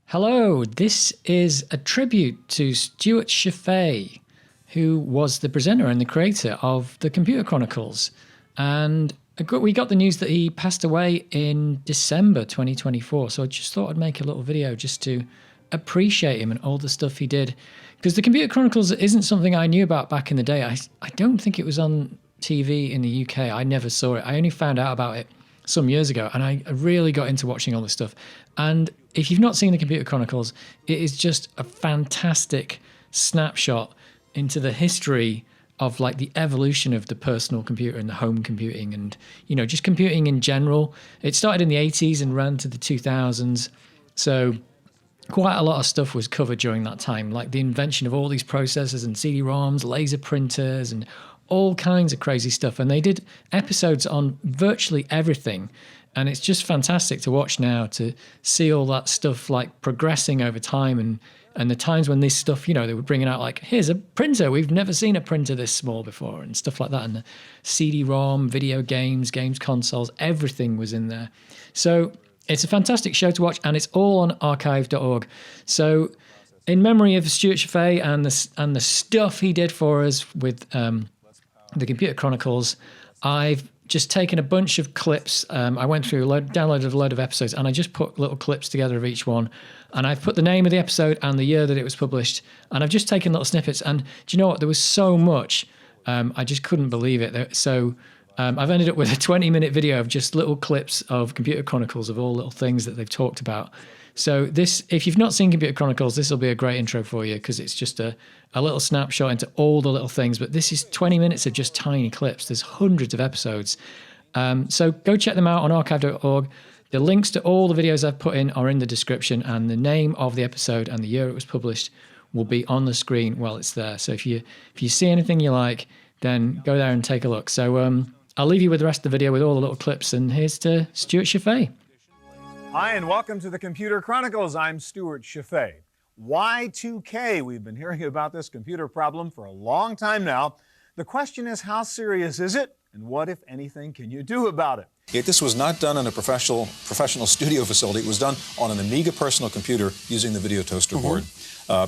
Hello, this is a tribute to Stewart Cheifet, who was the presenter and the creator of the Computer Chronicles. And we got the news that he passed away in December 2024. So I just thought I'd make a little video just to appreciate him and all the stuff he did. Because the Computer Chronicles isn't something I knew about back in the day. I don't think it was on TV in the UK. I never saw it. I only found out about it some years ago, and I really got into watching all this stuff. And if you've not seen the Computer Chronicles, it is just a fantastic snapshot into the history of like the evolution of the personal computer and the home computing and, you know, just computing in general. It started in the 80s and ran to the 2000s. So quite a lot of stuff was covered during that time, like the invention of all these processors and CD-ROMs, laser printers, and all kinds of crazy stuff. And they did episodes on virtually everything. And it's just fantastic to watch now, to see all that stuff like progressing over time, and the times when this stuff, you know, they were bringing out like, here's a printer, we've never seen a printer this small before, and stuff like that. And the CD-ROM, video games, games consoles, everything was in there. So it's a fantastic show to watch, and it's all on archive.org. So in memory of Stewart Cheifet and the stuff he did for us with the Computer Chronicles, I've just taken a bunch of clips. I went through, downloaded a load of episodes, and I just put little clips together of each one. And I've put the name of the episode and the year that it was published. And I've just taken little snippets. And do you know what? There was so much. I just couldn't believe it. So I've ended up with a 20-minute video of just little clips of Computer Chronicles of all little things that they've talked about. So this, if you've not seen Computer Chronicles, this will be a great intro for you, because it's just a little snapshot into all the little things. But this is 20 minutes of just tiny clips. There's hundreds of episodes. So go check them out on archive.org. The links to all the videos I've put in are in the description, and the name of the episode and the year it was published will be on the screen while it's there. So if you see anything you like, then go there and take a look. So I'll leave you with the rest of the video with all the little clips, and here's to Stewart Cheifet. Hi, and welcome to the Computer Chronicles. I'm Stewart Cheifet. Y2K, we've been hearing about this computer problem for a long time now. The question is, how serious is it, and what, if anything, can you do about it? This was not done in a professional studio facility. It was done on an Amiga personal computer using the video toaster board.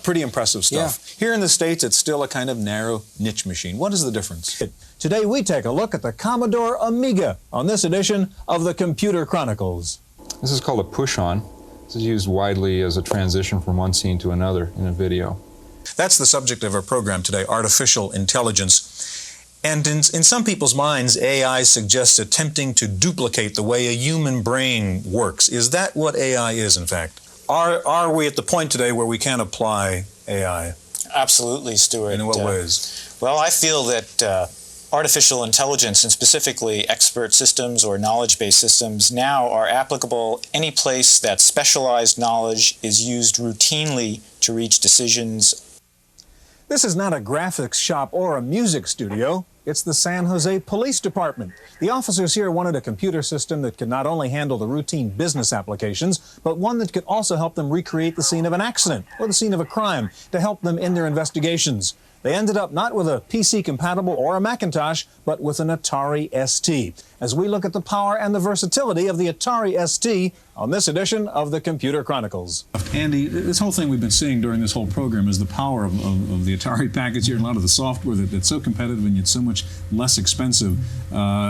Pretty impressive stuff. Yeah. Here in the States, it's still a kind of narrow niche machine. What is the difference? Today, we take a look at the Commodore Amiga on this edition of the Computer Chronicles. This is called a push-on. This is used widely as a transition from one scene to another in a video. That's the subject of our program today, artificial intelligence. And in some people's minds, AI suggests attempting to duplicate the way a human brain works. Is that what AI is, in fact? Are we at the point today where we can apply AI? Absolutely, Stuart. In what ways? Well, I feel that artificial intelligence, and specifically expert systems or knowledge-based systems, now are applicable any place that specialized knowledge is used routinely to reach decisions. This is not a graphics shop or a music studio. It's the San Jose Police Department. The officers here wanted a computer system that could not only handle the routine business applications, but one that could also help them recreate the scene of an accident or the scene of a crime to help them in their investigations. They ended up not with a PC compatible or a Macintosh, but with an Atari ST. As we look at the power and the versatility of the Atari ST on this edition of the Computer Chronicles. Andy, this whole thing we've been seeing during this whole program is the power of the Atari package here and a lot of the software that's so competitive and yet so much less expensive.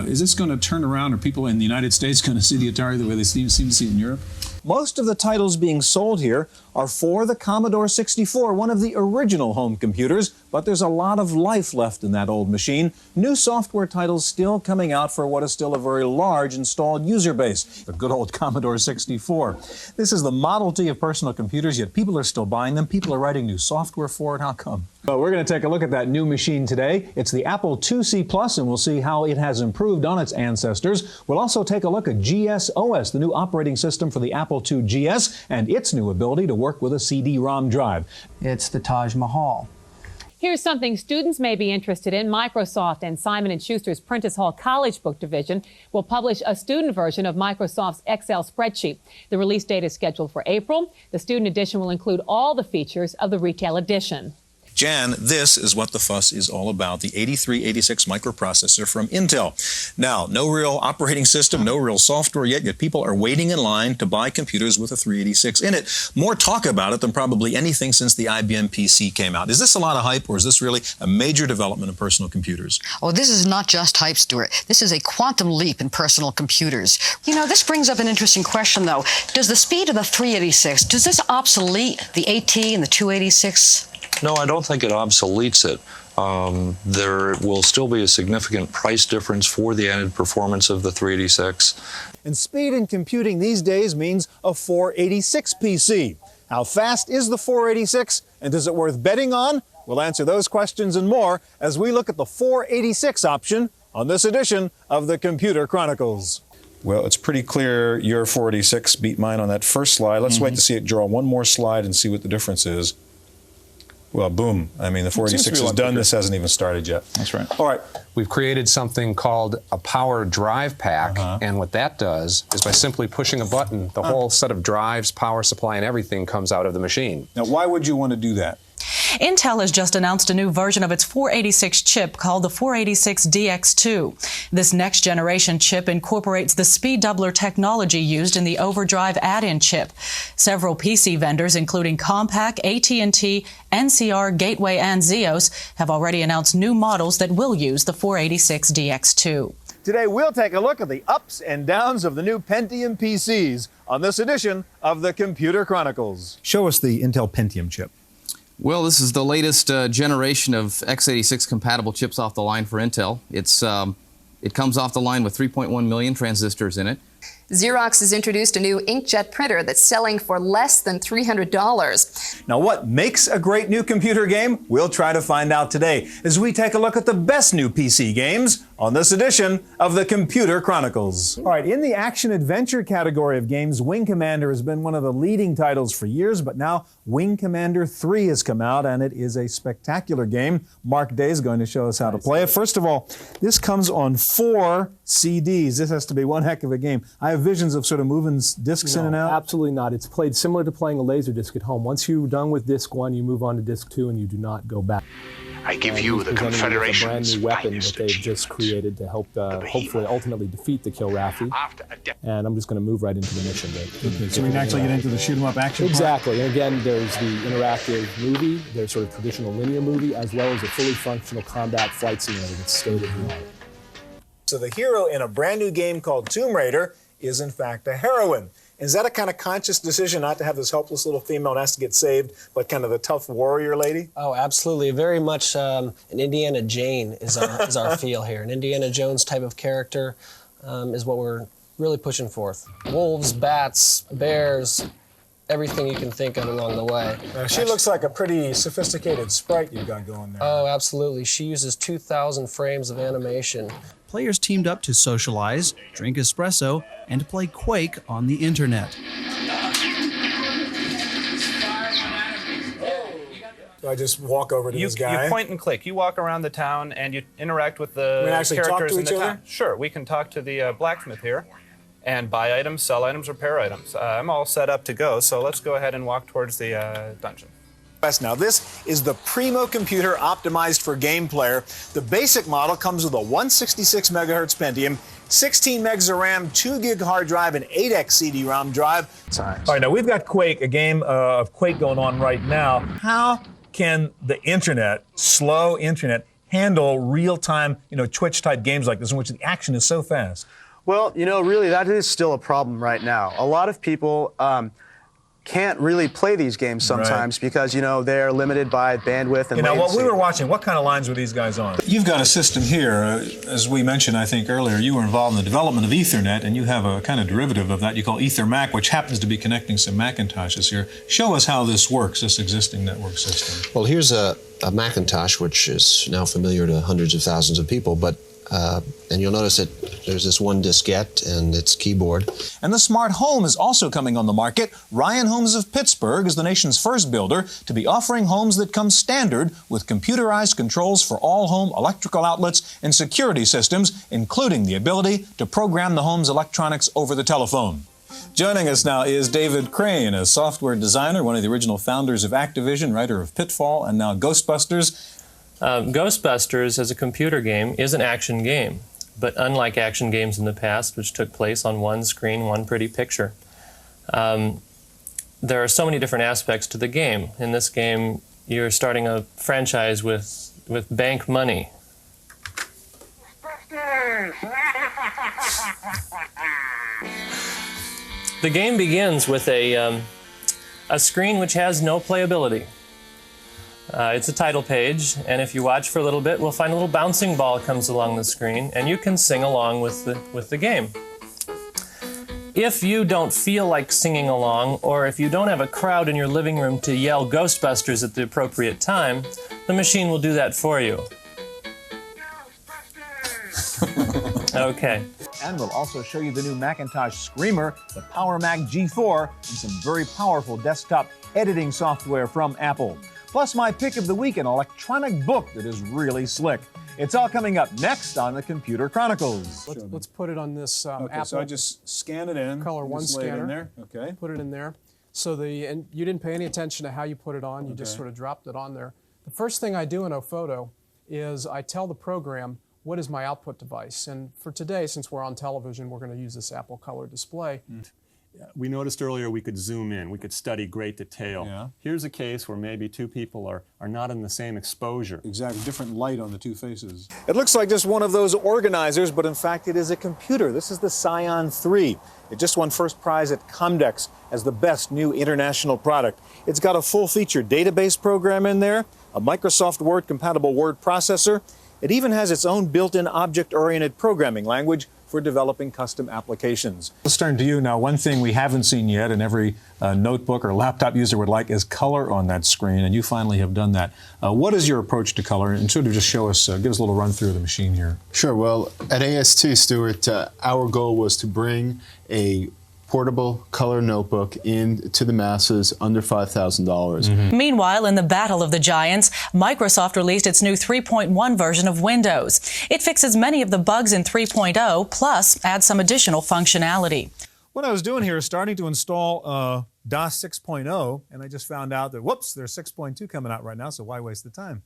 Is this going to turn around? Are people in the United States going to see the Atari the way they seem to see it in Europe? Most of the titles being sold here are for the Commodore 64, one of the original home computers, but there's a lot of life left in that old machine. New software titles still coming out for what is still a very large installed user base, the good old Commodore 64. This is the Model T of personal computers, yet people are still buying them. People are writing new software for it. How come? Well, we're going to take a look at that new machine today. It's the Apple IIc Plus, and we'll see how it has improved on its ancestors. We'll also take a look at GS-OS, the new operating system for the Apple II GS, and its new ability to work with a CD-ROM drive. It's the Taj Mahal. Here's something students may be interested in. Microsoft and Simon & Schuster's Prentice Hall College Book Division will publish a student version of Microsoft's Excel spreadsheet. The release date is scheduled for April. The student edition will include all the features of the retail edition. Jan, this is what the fuss is all about, the 8386 microprocessor from Intel. Now, no real operating system, no real software yet people are waiting in line to buy computers with a 386 in it. More talk about it than probably anything since the IBM PC came out. Is this a lot of hype, or is this really a major development in personal computers? Oh, this is not just hype, Stewart. This is a quantum leap in personal computers. You know, this brings up an interesting question, though. Does the speed of the 386, does this obsolete the AT and the 286? No, I don't think it obsoletes it. There will still be a significant price difference for the added performance of the 386. And speed in computing these days means a 486 PC. How fast is the 486, and is it worth betting on? We'll answer those questions and more as we look at the 486 option on this edition of the Computer Chronicles. Well, it's pretty clear your 486 beat mine on that first slide. Let's wait to see it draw one more slide and see what the difference is. Well, boom. I mean, the 486 is done. This hasn't even started yet. That's right. All right. We've created something called a power drive pack, and what that does is by simply pushing a button, the whole set of drives, power supply, and everything comes out of the machine. Now, why would you want to do that? Intel has just announced a new version of its 486 chip called the 486DX2. This next-generation chip incorporates the speed doubler technology used in the overdrive add-in chip. Several PC vendors, including Compaq, AT&T, NCR, Gateway, and Xeos, have already announced new models that will use the 486DX2. Today, we'll take a look at the ups and downs of the new Pentium PCs on this edition of the Computer Chronicles. Show us the Intel Pentium chip. Well, this is the latest generation of x86 compatible chips off the line for Intel. It comes off the line with 3.1 million transistors in it. Xerox has introduced a new inkjet printer that's selling for less than $300. Now, what makes a great new computer game? We'll try to find out today as we take a look at the best new PC games on this edition of the Computer Chronicles. All right, in the action-adventure category of games, Wing Commander has been one of the leading titles for years, but now Wing Commander 3 has come out, and it is a spectacular game. Mark Day is going to show us how to play it. First of all, this comes on 4 CDs. This has to be one heck of a game. I have visions of sort of moving discs in and out. Absolutely not. It's played similar to playing a Laserdisc at home. Once you're done with disc 1, you move on to disc 2, and you do not go back. I give you the Confederation's a brand new weapon that they've just created to help hopefully ultimately defeat the Kilrathi. And I'm just going to move right into the mission. So we can actually get into the shoot-'em-up action part? Exactly. And again, there's the interactive movie, there's sort of traditional linear movie, as well as a fully functional combat flight simulator that's state-of-the-art. So the hero in a brand new game called Tomb Raider is in fact a heroine. Is that a kind of conscious decision not to have this helpless little female that has to get saved, but kind of the tough warrior lady? Oh, absolutely. Very much an Indiana Jane is our feel here. An Indiana Jones type of character is what we're really pushing forth. Wolves, bats, bears, everything you can think of along the way. She looks like a pretty sophisticated sprite you've got going there. Oh, absolutely. She uses 2,000 frames of animation. Players teamed up to socialize, drink espresso, and play Quake on the internet. So I just walk over to this guy? You point and click. You walk around the town and you interact with the characters in the town. Sure, we can talk to the blacksmith here and buy items, sell items, repair items. I'm all set up to go, so let's go ahead and walk towards the dungeon. Now, this is the Primo computer optimized for game player. The basic model comes with a 166 megahertz Pentium, 16 megs of RAM, 2 gig hard drive, and 8x CD-ROM drive. All right, now we've got Quake, a game of Quake going on right now. How can the internet, slow internet, handle real-time, Twitch-type games like this in which the action is so fast? Well, really, that is still a problem right now. A lot of people can't really play these games sometimes because, they're limited by bandwidth and latency. What we were watching, what kind of lines were these guys on? You've got a system here. As we mentioned, I think, earlier, you were involved in the development of Ethernet, and you have a kind of derivative of that you call EtherMac, which happens to be connecting some Macintoshes here. Show us how this works, this existing network system. Well, here's a Macintosh, which is now familiar to hundreds of thousands of people, but and you'll notice that there's this one diskette and its keyboard. And the smart home is also coming on the market. Ryan Homes of Pittsburgh is the nation's first builder to be offering homes that come standard with computerized controls for all home electrical outlets and security systems, including the ability to program the home's electronics over the telephone. Joining us now is David Crane, a software designer, one of the original founders of Activision, writer of Pitfall, and now Ghostbusters. Ghostbusters, as a computer game, is an action game. But unlike action games in the past, which took place on one screen, one pretty picture, there are so many different aspects to the game. In this game, you're starting a franchise with bank money. The game begins with a screen which has no playability. It's a title page, and if you watch for a little bit, we'll find a little bouncing ball comes along the screen, and you can sing along with the game. If you don't feel like singing along, or if you don't have a crowd in your living room to yell Ghostbusters at the appropriate time, the machine will do that for you. Okay. And we'll also show you the new Macintosh Screamer, the Power Mac G4, and some very powerful desktop editing software from Apple. Plus my pick of the week, an electronic book that is really slick. It's all coming up next on the Computer Chronicles. Let's put it on this Okay, Apple. so I just scan it in. Color one just lay it scanner. in there. Okay. Put it in there. So and you didn't pay any attention to how you put it on. You just Okay. sort of dropped it on there. The first thing I do in Ophoto is I tell the program what is my output device. And for today, since we're on television, we're going to use this Apple Color display. We noticed earlier we could zoom in. We could study great detail. Yeah. Here's a case where maybe two people are not in the same exposure. Exactly, different light on the two faces. It looks like just one of those organizers, but in fact it is a computer. This is the Scion 3. It just won first prize at Comdex as the best new international product. It's got a full-featured database program in there, a Microsoft Word-compatible word processor. It even has its own built-in object-oriented programming language for developing custom applications. Let's turn to you now. One thing we haven't seen yet, and every notebook or laptop user would like, is color on that screen, and you finally have done that. What is your approach to color? And sort of just show us, give us a little run through of the machine here. Sure. Well, at AST, Stewart, our goal was to bring a portable color notebook into the masses under $5,000. Meanwhile, in the battle of the giants, Microsoft released its new 3.1 version of Windows. It fixes many of the bugs in 3.0, plus adds some additional functionality. What I was doing here is starting to install DOS 6.0, and I just found out that, whoops, there's 6.2 coming out right now, so why waste the time?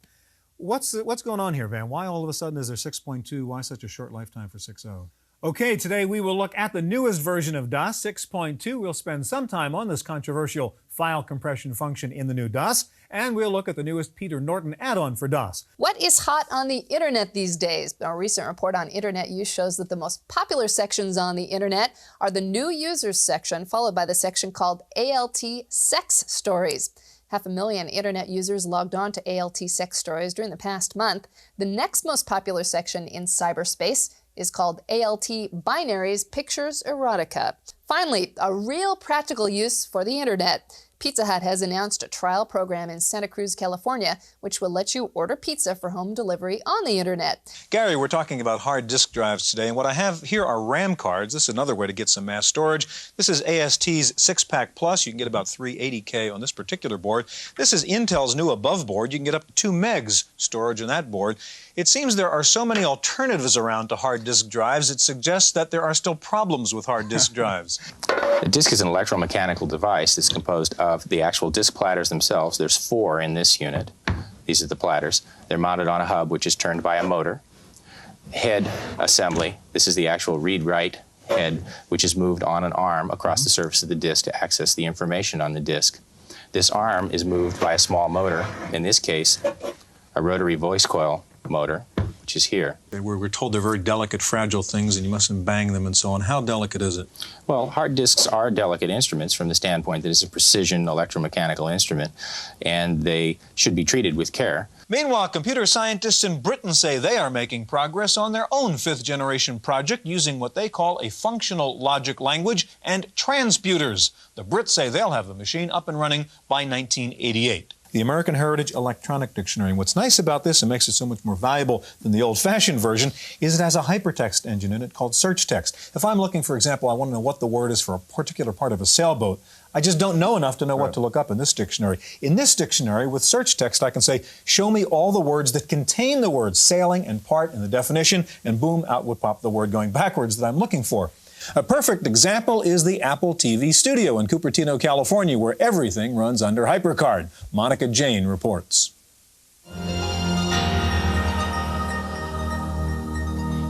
What's going on here, Van? Why all of a sudden is there 6.2? Why such a short lifetime for 6.0? Okay, today we will look at the newest version of DOS, 6.2. We'll spend some time on this controversial file compression function in the new DOS, and we'll look at the newest Peter Norton add-on for DOS. What is hot on the internet these days? A recent report on internet use shows that the most popular sections on the internet are the new users section, followed by the section called ALT Sex Stories. 500,000 internet users logged on to ALT Sex Stories during the past month. The next most popular section in cyberspace is called ALT Binaries Pictures Erotica. Finally, a real practical use for the internet. Pizza Hut has announced a trial program in Santa Cruz, California, which will let you order pizza for home delivery on the internet. Gary, we're talking about hard disk drives today, and what I have here are RAM cards. This is another way to get some mass storage. This is AST's 6-Pack Plus. You can get about 380K on this particular board. This is Intel's new above board. You can get up to 2 megs storage on that board. It seems there are so many alternatives around to hard disk drives, it suggests that there are still problems with hard disk drives. A disk is an electromechanical device that's composed of the actual disk platters themselves. There's 4 in this unit. These are the platters. They're mounted on a hub which is turned by a motor. Head assembly. This is the actual read-write head, which is moved on an arm across the surface of the disk to access the information on the disk. This arm is moved by a small motor, in this case, a rotary voice coil motor, which is here. We're told they're very delicate, fragile things, and you mustn't bang them and so on. How delicate is it? Well, hard disks are delicate instruments from the standpoint that it's a precision electromechanical instrument, and they should be treated with care. Meanwhile, computer scientists in Britain say they are making progress on their own 5th-generation project using what they call a functional logic language and transputers. The Brits say they'll have the machine up and running by 1988. The American Heritage Electronic Dictionary. And what's nice about this and makes it so much more valuable than the old-fashioned version is it has a hypertext engine in it called search text. If I'm looking, for example, I want to know what the word is for a particular part of a sailboat, I just don't know enough to know what to look up in this dictionary. In this dictionary, with search text, I can say, show me all the words that contain the words sailing and part in the definition, and boom, out would pop the word going backwards that I'm looking for. A perfect example is the Apple TV studio in Cupertino, California, where everything runs under HyperCard. Monica Jane reports.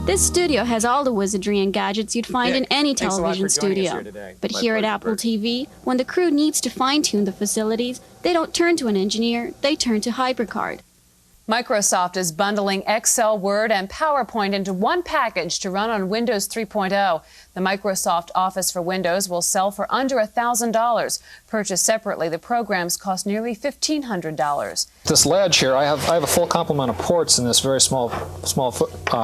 This studio has all the wizardry and gadgets you'd find in any television studio. But here at Apple TV, when the crew needs to fine-tune the facilities, they don't turn to an engineer, they turn to HyperCard. Microsoft is bundling Excel, Word, and PowerPoint into one package to run on Windows 3.0. The Microsoft Office for Windows will sell for under $1,000. Purchased separately, the programs cost nearly $1,500. This ledge here, I have a full complement of ports in this very small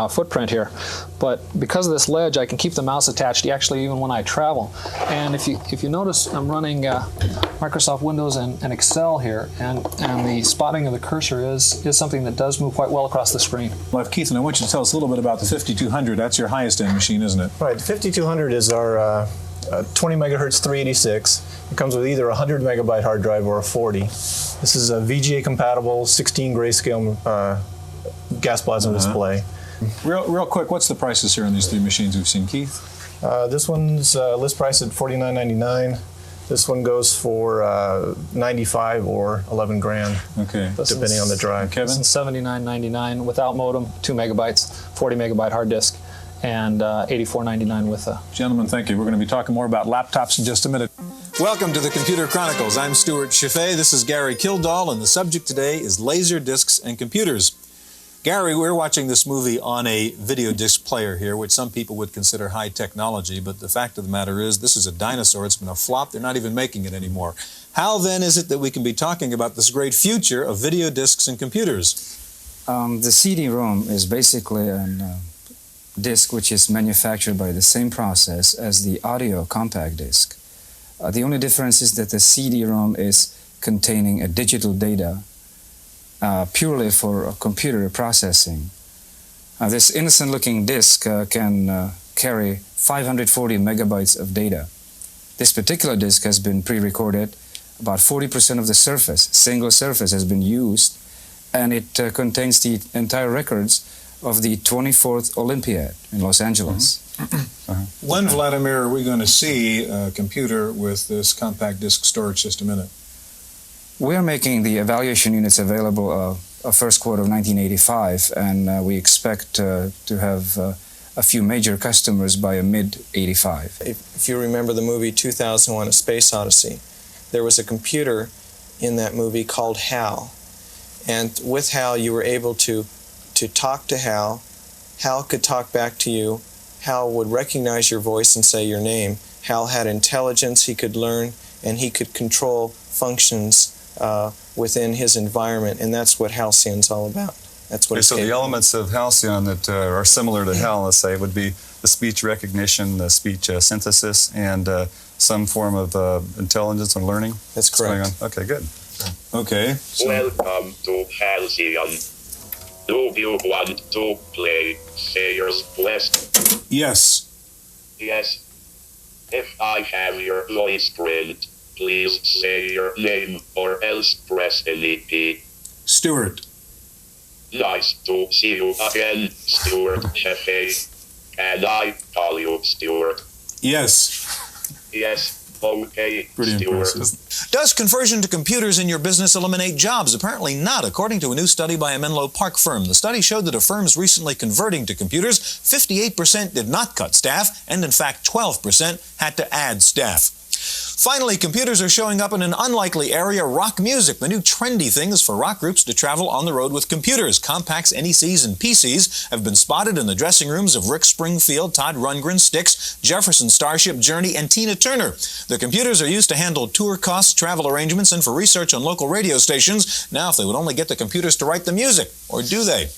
footprint here. But because of this ledge, I can keep the mouse attached actually even when I travel. And if you notice, I'm running Microsoft Windows and Excel here, and the spotting of the cursor is something that does move quite well across the screen. Well, Keith, and I want you to tell us a little bit about the 5200. That's your highest end machine, isn't it? Right, the 5200 is our 20 megahertz 386. It comes with either a 100 megabyte hard drive or a 40. This is a VGA compatible 16 grayscale gas plasma display. Real quick, what's the prices here on these three machines we've seen, Keith? This one's list price at $49.99. This one goes for 95 or 11 grand, depending on the drive. Kevin? This is $79.99 without modem, 2 megabytes, 40 megabyte hard disk, and $84.99 with a... Gentlemen, thank you. We're going to be talking more about laptops in just a minute. Welcome to the Computer Chronicles. I'm Stewart Cheifet. This is Gary Kildall, and the subject today is laser discs and computers. Gary, we're watching this movie on a video disc player here, which some people would consider high technology, but the fact of the matter is this is a dinosaur. It's been a flop. They're not even making it anymore. How then is it that we can be talking about this great future of video discs and computers? The CD-ROM is basically a disc which is manufactured by the same process as the audio compact disc. The only difference is that the CD-ROM is containing a digital data purely for computer processing. This innocent-looking disk can carry 540 megabytes of data. This particular disk has been pre-recorded. About 40% of the surface, single surface, has been used, and it contains the entire records of the 24th Olympiad in Los Angeles. When, Vladimir, are we going to see a computer with this compact disc storage system in it? We are making the evaluation units available first quarter of 1985, and we expect to have a few major customers by mid-85. If you remember the movie 2001: A Space Odyssey, there was a computer in that movie called HAL. And with HAL, you were able to talk to HAL. HAL could talk back to you. HAL would recognize your voice and say your name. HAL had intelligence, he could learn, and he could control functions within his environment, and that's what Halcyon's all about. That's what it's so the elements of Halcyon that are similar to HAL, let's say, would be the speech recognition, the speech synthesis, and some form of intelligence and learning. That's correct. Okay, good. Okay. Welcome to Halcyon. Do you want to play Sayer's Quest? Yes. Yes. If I have your voice print, please say your name or else press any key. Stewart. Nice to see you again, Stewart Cheifet. Can I call you Stewart? Yes. Yes. Okay, Pretty Stewart. impressive. Does conversion to computers in your business eliminate jobs? Apparently not, according to a new study by a Menlo Park firm. The study showed that of firms recently converting to computers, 58% did not cut staff, and in fact 12% had to add staff. Finally, computers are showing up in an unlikely area, rock music. The new trendy thing is for rock groups to travel on the road with computers. Compacts, NECs, and PCs have been spotted in the dressing rooms of Rick Springfield, Todd Rundgren, Styx, Jefferson Starship, Journey, and Tina Turner. The computers are used to handle tour costs, travel arrangements, and for research on local radio stations. Now, if they would only get the computers to write the music, or do they?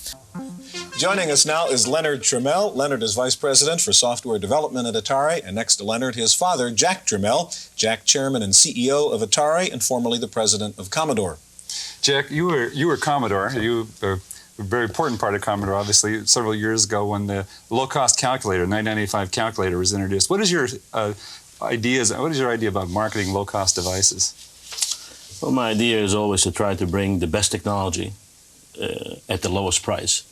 Joining us now is Leonard Trammell. Leonard is Vice President for Software Development at Atari, and next to Leonard, his father, Jack Trammell. Jack, Chairman and CEO of Atari, and formerly the President of Commodore. Jack, you were Commodore. You were a very important part of Commodore, obviously, several years ago when the low-cost calculator, 995 calculator, was introduced. What is your ideas? What is your idea about marketing low-cost devices? Well, my idea is always to try to bring the best technology at the lowest price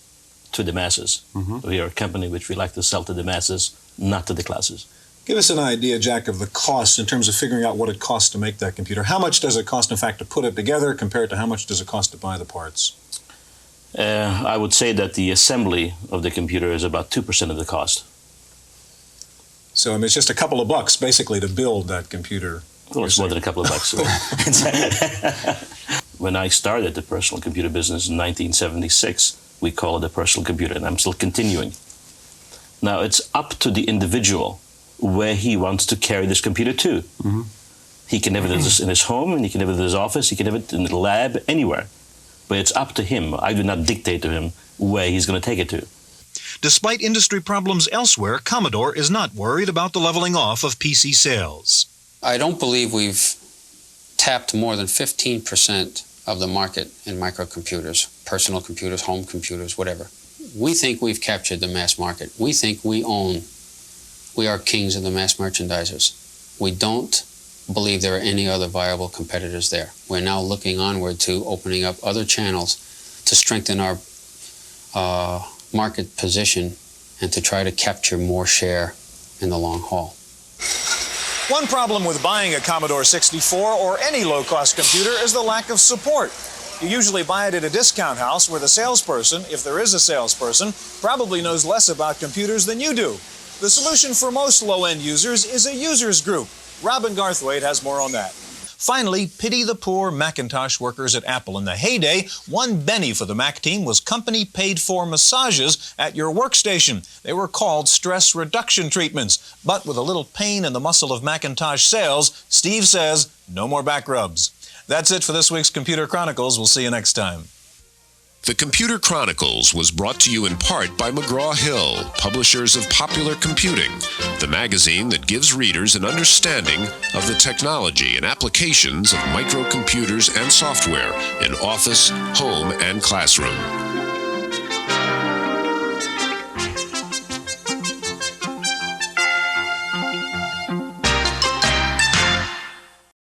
to the masses. We are a company which we like to sell to the masses, not to the classes. Give us an idea, Jack, of the cost in terms of figuring out what it costs to make that computer. How much does it cost, in fact, to put it together compared to how much does it cost to buy the parts? I would say that the assembly of the computer is about 2% of the cost. So, I mean, it's just a couple of bucks, basically, to build that computer. Well, it's more than a couple of bucks. When I started the personal computer business in 1976, we called it a personal computer, and I'm still continuing. Now, it's up to the individual where he wants to carry this computer to. Mm-hmm. He can have it in his home, and he can have it in his office, he can have it in the lab, anywhere. But it's up to him. I do not dictate to him where he's going to take it to. Despite industry problems elsewhere, Commodore is not worried about the leveling off of PC sales. I don't believe we've tapped more than 15% of the market in microcomputers, personal computers, home computers, whatever. We think we've captured the mass market. We think we are kings of the mass merchandisers. We don't believe there are any other viable competitors there. We're now looking onward to opening up other channels to strengthen our market position and to try to capture more share in the long haul. One problem with buying a Commodore 64 or any low-cost computer is the lack of support. You usually buy it at a discount house where the salesperson, if there is a salesperson, probably knows less about computers than you do. The solution for most low-end users is a users group. Robin Garthwaite has more on that. Finally, pity the poor Macintosh workers at Apple. In the heyday, one penny for the Mac team was company-paid-for massages at your workstation. They were called stress reduction treatments. But with a little pain in the muscle of Macintosh sales, Steve says, no more back rubs. That's it for this week's Computer Chronicles. We'll see you next time. The Computer Chronicles was brought to you in part by McGraw-Hill, publishers of Popular Computing, the magazine that gives readers an understanding of the technology and applications of microcomputers and software in office, home, and classroom.